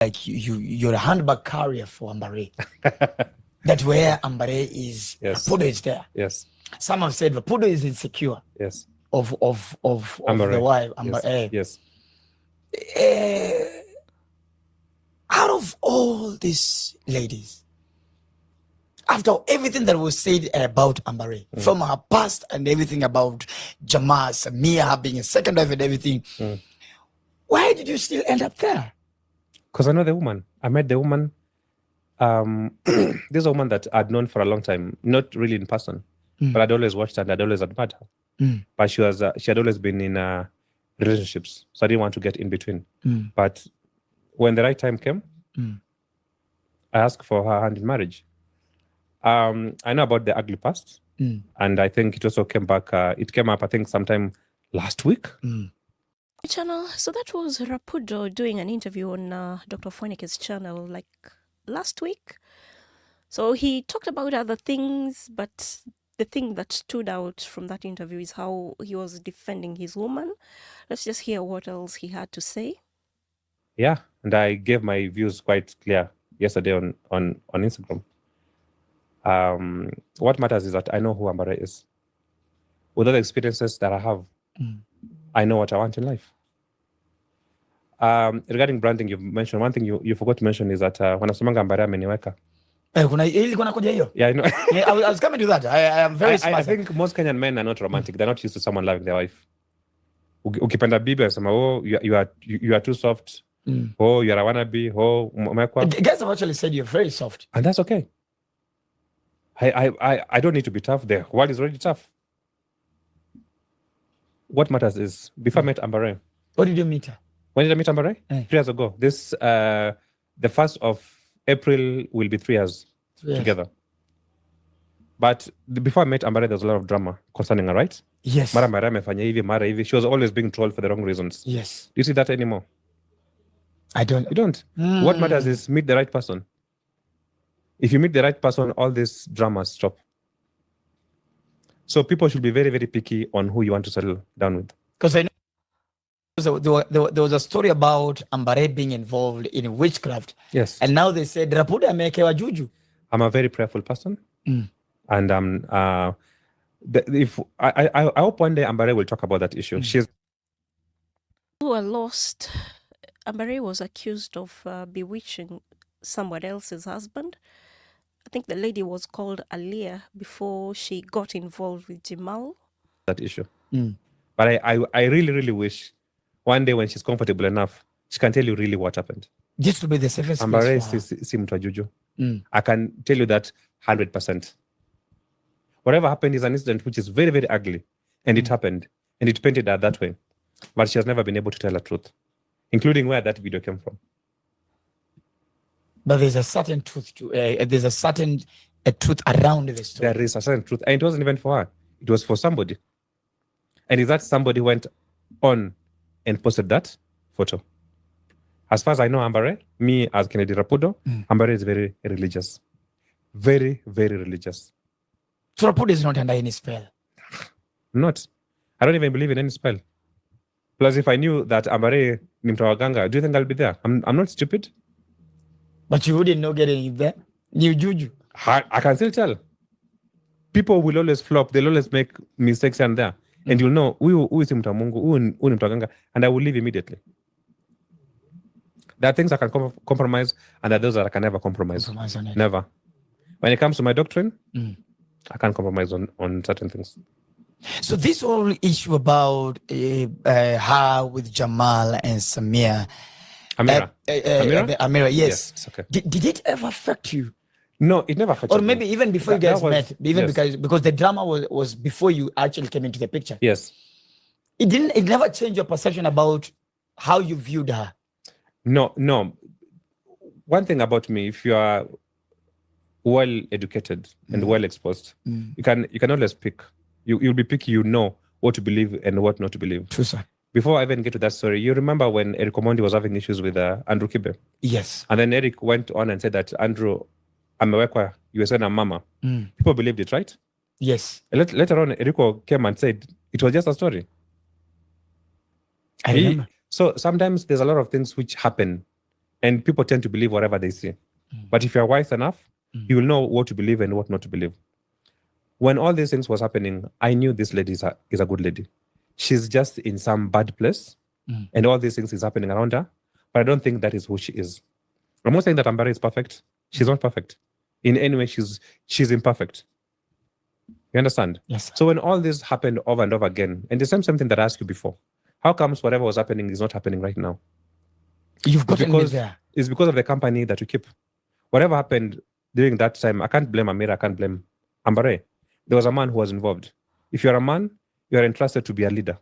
like you're a handbag carrier for Ambare. That where Ambare is, Yes. Rapudo is there. Yes. Some have said Rapudo is insecure. Yes. Of Ambare. the wife, Ambare. Yes. Out of all these ladies, after everything that was said about Ambare, from her past and everything about JIMAL, Samia being a second wife and everything, why did you still end up there? Because I know the woman. I met the woman. This is a woman that I'd known for a long time, not really in person, but I'd always watched her and I'd always admired her. But she had always been in relationships, so I didn't want to get in between. But when the right time came, I asked for her hand in marriage. I know about the ugly past, and I think it also came back. It came up, I think, sometime last week. Channel. So that was Rapudo doing an interview on Dr. Foenike's channel like last week. So he talked about other things, but the thing that stood out from that interview is how he was defending his woman. Let's just hear what else he had to say. Yeah, and I gave my views quite clear yesterday on Instagram. What matters is that I know who Ambare is. With all the experiences that I have, I know what I want in life. Regarding branding, you've mentioned one thing you forgot to mention is that wanasemanga Ambare ameniweka. Yeah, I know. I was coming to that. I am very I think most Kenyan men are not romantic. They're not used to someone loving their wife. Ukipenda bibi anasema, oh, you are too soft. Oh, you are a wannabe. Oh, umekwa. Guys have actually said you're very soft. And that's okay. I don't need to be tough. The world is already tough. What matters is, before I met Ambare. What did you meet her? When did I meet Ambare? 3 years ago. This, the 1st of April will be 3 years together. But before I met Ambare, there was a lot of drama concerning her, right? Yes. Mara amefanya hivi, mara hivi. She was always being trolled for the wrong reasons. Yes. Do you see that anymore? I don't. You don't. What matters is meet the right person. If you meet the right person, all this drama stop. So people should be very, very picky on who you want to settle down with. Because I know there was a story about Ambare being involved in witchcraft. Yes. And now they said Rapudo amewekewa juju. I'm a very prayerful person. And if I hope one day Ambare will talk about that issue. She's who are lost. Ambare was accused of bewitching someone else's husband. I think the lady was called Aliyah before she got involved with JIMAL. That issue. But I really, really wish one day when she's comfortable enough, she can tell you really what happened. This will be the safest Ambare place si mtu wa juju. I can tell you that 100%. Whatever happened is an incident which is very, very ugly. And it happened. And it painted her that way. But she has never been able to tell the truth, including where that video came from. But there's a certain truth to there's a certain truth around the story. There is a certain truth. And it wasn't even for her. It was for somebody. And if that somebody went on and posted that photo. As far as I know, Ambare, me as Kennedy Rapudo, Ambare is very religious. Very, very religious. So Rapudo is not under any spell? Not. I don't even believe in any spell. Plus, if I knew that Ambare ni mtu wa waganga, do you think I'll be there? I'm not stupid. But you wouldn't know getting there. You juju. I can still tell. People will always flop. They'll always make mistakes and there. And you'll know, who is mtu wa Mungu, who ni mtu wa waganga, and I will leave immediately. There are things I can compromise, and there are those that I can never compromise. On it. Never. When it comes to my doctrine, I can't compromise on certain things. So this whole issue about her with JIMAL and Samia. AMIRA. AMIRA, yes. Yes, okay. Did it ever affect you? No, it never affected Or maybe me. even before you guys met, even yes. because the drama was before you actually came into the picture. Yes. It never changed your perception about how you viewed her. No. One thing about me, if you are well educated and well exposed, you can always pick. You'll be picky, you know what to believe and what not to believe. True, sir. Before I even get to that story, you remember when Eric Omondi was having issues with Andrew Kibe? Yes. And then Eric went on and said that Andrew amewekwa USA na mama. People believed it, right? Yes. Later on, Erico came and said it was just a story. I remember. So sometimes there's a lot of things which happen And people tend to believe whatever they see. But if you're wise enough, you will know what to believe and what not to believe. When all these things was happening, I knew this lady is a good lady. She's just in some bad place, and all these things is happening around her. But I don't think that is who she is. I'm not saying that AMIRA is perfect. She's not perfect. In any way, she's imperfect. You understand? Yes. So when all this happened over and over again, and the same thing that I asked you before, how comes whatever was happening is not happening right now? You've gotten me there. It's because of the company that you keep. Whatever happened during that time, I can't blame AMIRA, I can't blame AMBARE. There was a man who was involved. If you're a man, you're entrusted to be a leader.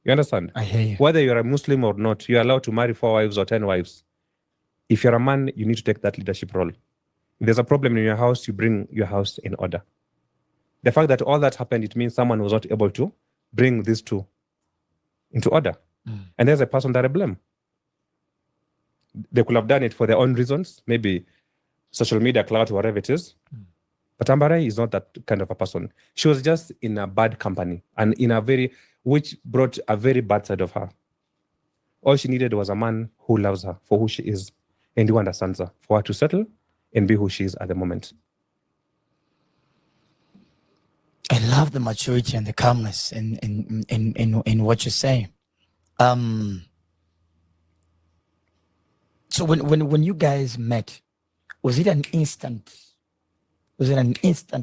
You understand? I hear you. Whether you're a Muslim or not, you're allowed to marry 4 wives or 10 wives. If you're a man, you need to take that leadership role. If there's a problem in your house, you bring your house in order. The fact that all that happened, it means someone was not able to bring these two into order. And there's a person that I blame. They could have done it for their own reasons, maybe social media clout, whatever it is. But AMBARE is not that kind of a person. She was just in a bad company and which brought a very bad side of her. All she needed was a man who loves her for who she is and who understands her, for her to settle and be who she is at the moment. I love the maturity and the calmness in what you're saying. So when you guys met, was it an instant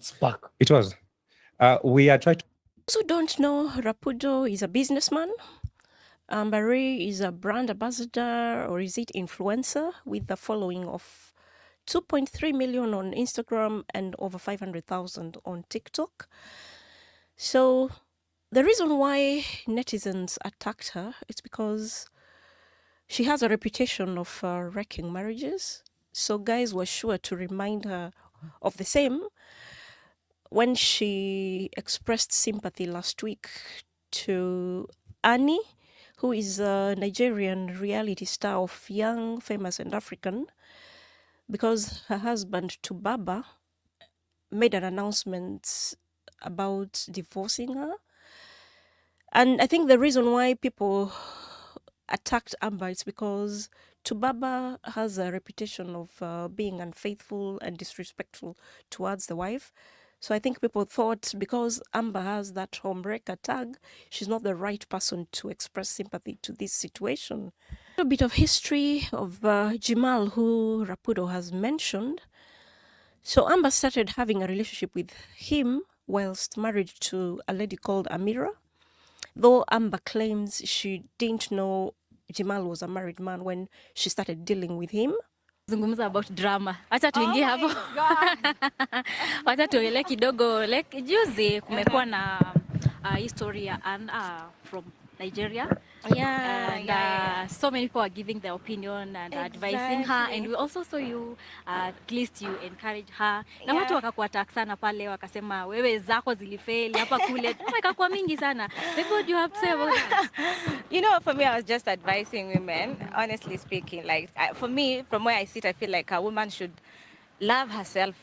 spark? It was. We are trying to. Also don't know, Rapudo is a businessman. AMBARE is a brand ambassador, or is it influencer, with the following of 2.3 million on Instagram and over 500,000 on TikTok. So the reason why netizens attacked her is because she has a reputation of wrecking marriages. So guys were sure to remind her of the same when she expressed sympathy last week to Annie, who is a Nigerian reality star of Young, Famous and African, because her husband Tubaba made an announcement about divorcing her. And I think the reason why people attacked Amber is because Tubaba has a reputation of being unfaithful and disrespectful towards the wife. So I think people thought because Amber has that homebreaker tag, she's not the right person to express sympathy to this situation. A bit of history of JIMAL, who Rapudo has mentioned. So Amber started having a relationship with him whilst married to a lady called AMIRA, though Amber claims she didn't know JIMAL was a married man when she started dealing with him. Zungumza about drama. Acha tuingie hapo. Acha tuongelee kidogo. Like juzi kumekuwa na history ya Anna from Nigeria. And so many people are giving their opinion and advising her, and we also saw you at least you encourage her. Na watu wakakuattack sana pale wakasema wewe zako zilifeli hapa kule. Ikakuwa mingi sana. Like, what do you have to say about that? You know, for me, I was just advising women, honestly speaking. Like, for me, from where I sit, I feel like a woman should love herself,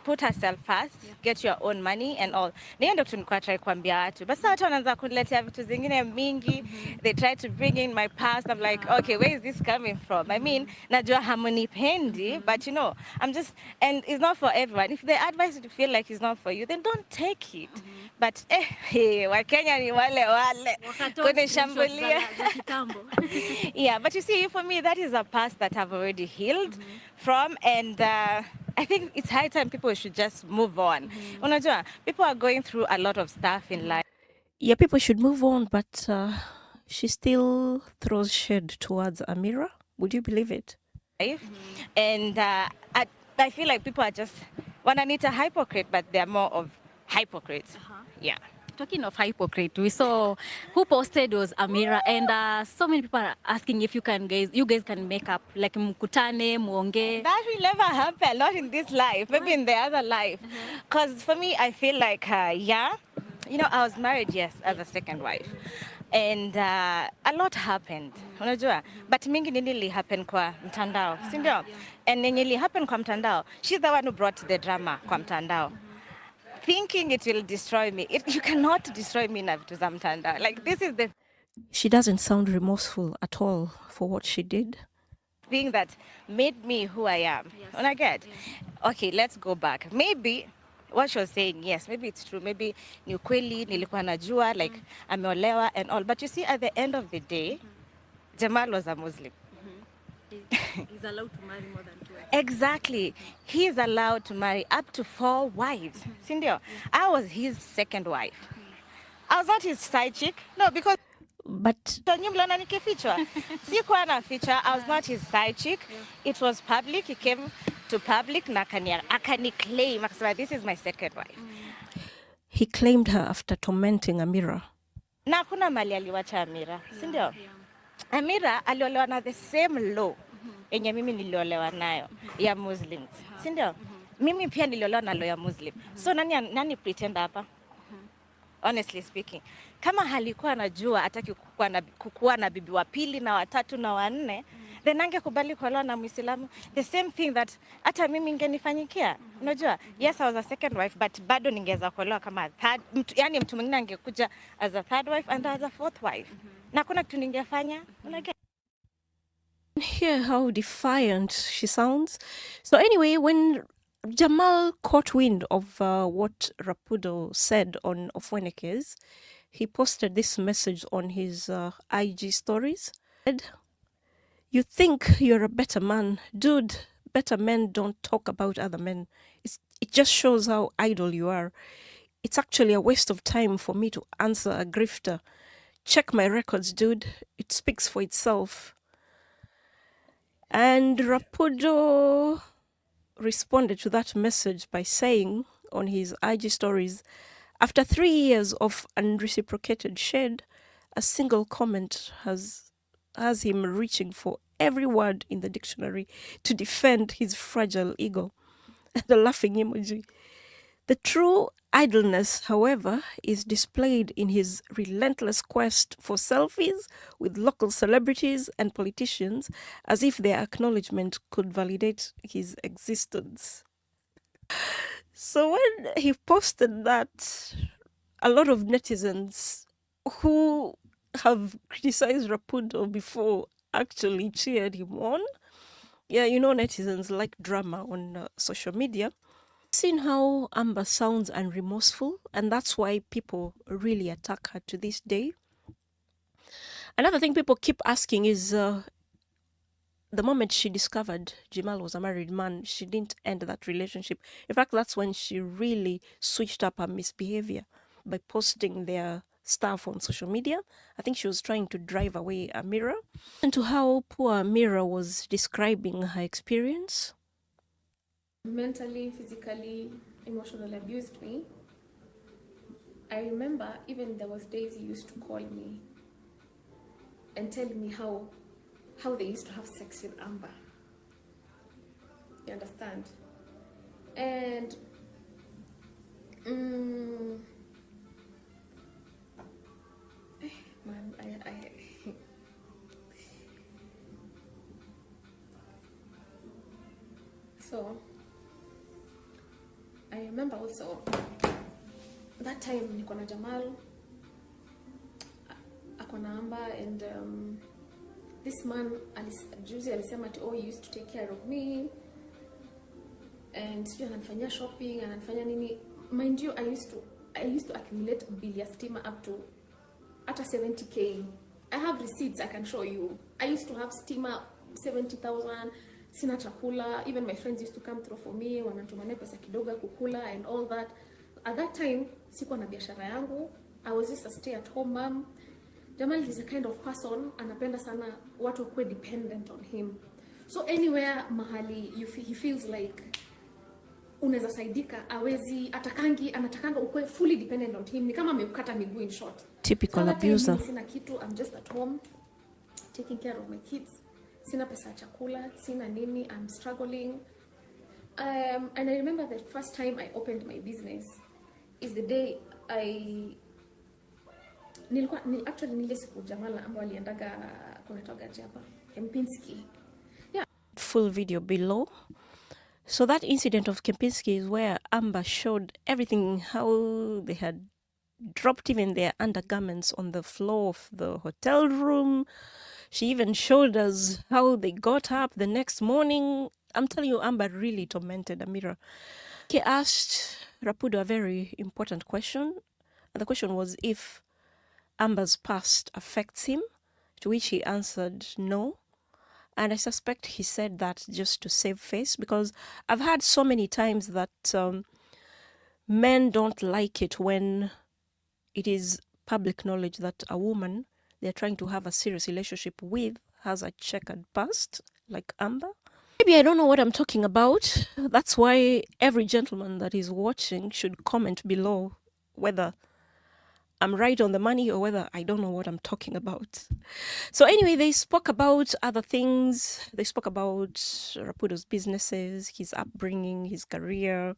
put herself first, get your own money and all. Niyo ndo tunikuwa try kuambia watu. Basi watu wanaanza kuniletea vitu zingine mingi. They try to bring in my past. I'm like, okay, where is this coming from? I mean, najua hamnipendi, but you know, I'm just, and it's not for everyone. If they advise you to feel like it's not for you, then don't take it. But Wakenya ni wale kunishambulia. Yeah, but you see, for me, that is a past that I've already healed from, and I think it's high time people should just move on. Unajua, people are going through a lot of stuff in life. Yeah, people should move on, but she still throws shade towards AMIRA. Would you believe it? And I feel like people are just wanna a hypocrite, but they're more of hypocrites. Yeah. Talking of hypocrite, we saw who posted was AMIRA, and so many people are asking if you guys can make up, like mkutane, muonge. That will never happen, not in this life, maybe in the other life. Because for me, I feel like, you know, I was married, yes, as a second wife. And a lot happened, unajua, but mingi nili happen kwa mtandao, sindio? And nili happen kwa mtandao, she's the one who brought the drama kwa mtandao. Thinking it will destroy me. You cannot destroy me na vitu za mtandao. Like, this is the... She doesn't sound remorseful at all for what she did. thing that made me who I am. Yes. And I get, Yeah. okay, let's go back. Maybe what she was saying, yes, maybe it's true. Maybe ni ukweli, nilikuwa najua, like ameolewa and all. But you see, at the end of the day, Jamal was a Muslim. He's allowed to marry more than two. Exactly. He is allowed to marry up to 4 wives. Sindio? I was his second wife. I was not his side chick. No, because But nyinyi mliona nikifichwa. Sikuwa na feature. I was not his side chick. It was public. He came to public na akani claim. Akasema, this is my second wife. he claimed her after tormenting AMIRA. Na hakuna mali aliwacha AMIRA. Sindio? AMIRA aliolewa na the same law yenye mimi niliolewa nayo ya Muslims. Sindio? Mimi pia niliolewa na law ya Muslim. So nani pretend hapa? Honestly speaking, kama halikuwa anajua hataki kukuwa na bibi wa pili na watatu na wanne, then angekubali kuolewa na Muislamu. The same thing that hata mimi ingenifanyikia. Unajua, yes, I was a second wife, but bado ningeweza kuolewa kama third. Yani mtu mwingine angekuja as a third wife and as a fourth wife. Na kuna kitu ningefanya. Hear how defiant she sounds. So anyway, when Jamal caught wind of what Rapudo said on Ofwenekes, he posted this message on his IG stories. You think you're a better man. Dude, better men don't talk about other men. It just shows how idle you are. It's actually a waste of time for me to answer a grifter. Check my records, dude. It speaks for itself. And Rapudo responded to that message by saying on his IG stories, after 3 years of unreciprocated shade, a single comment has him reaching for every word in the dictionary to defend his fragile ego. The laughing emoji. The true idleness, however, is displayed in his relentless quest for selfies with local celebrities and politicians, as if their acknowledgement could validate his existence. So when he posted that, a lot of netizens who have criticized Rapudo before actually cheered him on. Yeah, you know, netizens like drama on social media. Seen how Amber sounds unremorseful, and that's why people really attack her to this day. Another thing people keep asking is the moment she discovered Jimal was a married man, she didn't end that relationship. In fact, that's when she really switched up her misbehavior by posting their stuff on social media. I think she was trying to drive away AMIRA. And to how poor AMIRA was describing her experience. Mentally, physically, emotionally abused me. I remember even there was days he used to call me and tell me how they used to have sex with Amber. You understand? And man, so I remember also that time niko na Jamal, ako na Amber, and this man juzi alisema ati he used to take care of me and sio ananifanyia shopping, ananifanya nini. Mind you, I used to accumulate bill ya stima up to at 70k. I have receipts I can show you. I used to have stima 70,000. Sina chakula. Even my friends used to come through for me, wanatumania pesa kidogo kukula and all that. At that time, sikuwa na biashara yangu. I was just a stay-at-home mom. Jamal is a kind of person, anapenda sana watu wakuwe dependent on him. So anywhere mahali he feels like unaweza saidika, anatakanga ukuwe fully dependent on him. Ni kama amekata miguu, in short. Typical abuser. Sina kitu, I'm just at home taking care of my kids. Sina pesa chakula, sina nini, I'm struggling. And I remember the first time I opened my business is the day actually nile siku Jamala ambao aliendaga kunatoka hapa Kempinski. Yeah. Full video below. So that incident of Kempinski is where Amber showed everything, how they had dropped even their undergarments on the floor of the hotel room. She even showed us how they got up the next morning. I'm telling you, Amber really tormented AMIRA. He asked Rapudo a very important question. And the question was if Amber's past affects him, to which he answered no. And I suspect he said that just to save face, because I've heard so many times that men don't like it when it is public knowledge that a woman they're trying to have a serious relationship with has a checkered past, like Amber. Maybe I don't know what I'm talking about. That's why every gentleman that is watching should comment below whether I'm right on the money or whether I don't know what I'm talking about. So anyway, they spoke about other things. They spoke about Rapudo's businesses, his upbringing, his career,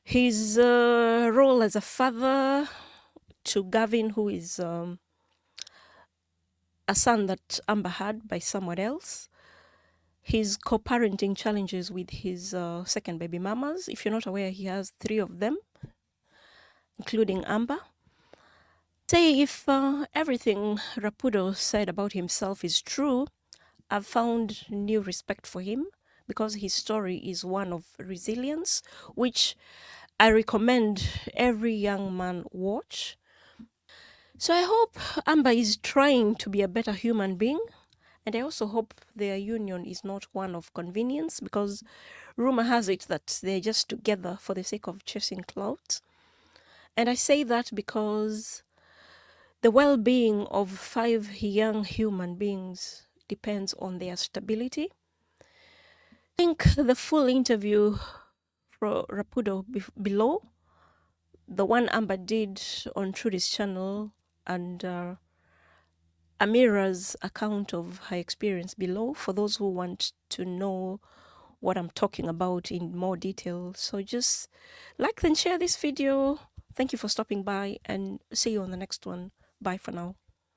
his role as a father to Gavin, who is a son that Amber had by someone else. His co-parenting challenges with his second baby mamas. If you're not aware, he has 3 of them, including Amber. Say if everything Rapudo said about himself is true, I've found new respect for him because his story is one of resilience, which I recommend every young man watch. So I hope Amber is trying to be a better human being, and I also hope their union is not one of convenience, because rumor has it that they're just together for the sake of chasing clout. And I say that because the well-being of 5 young human beings depends on their stability. Link the full interview for Rapudo below, the one Amber did on Trudy's channel, and AMIRA's account of her experience below for those who want to know what I'm talking about in more detail. So just like and share this video. Thank you for stopping by, and see you on the next one. Bye for now.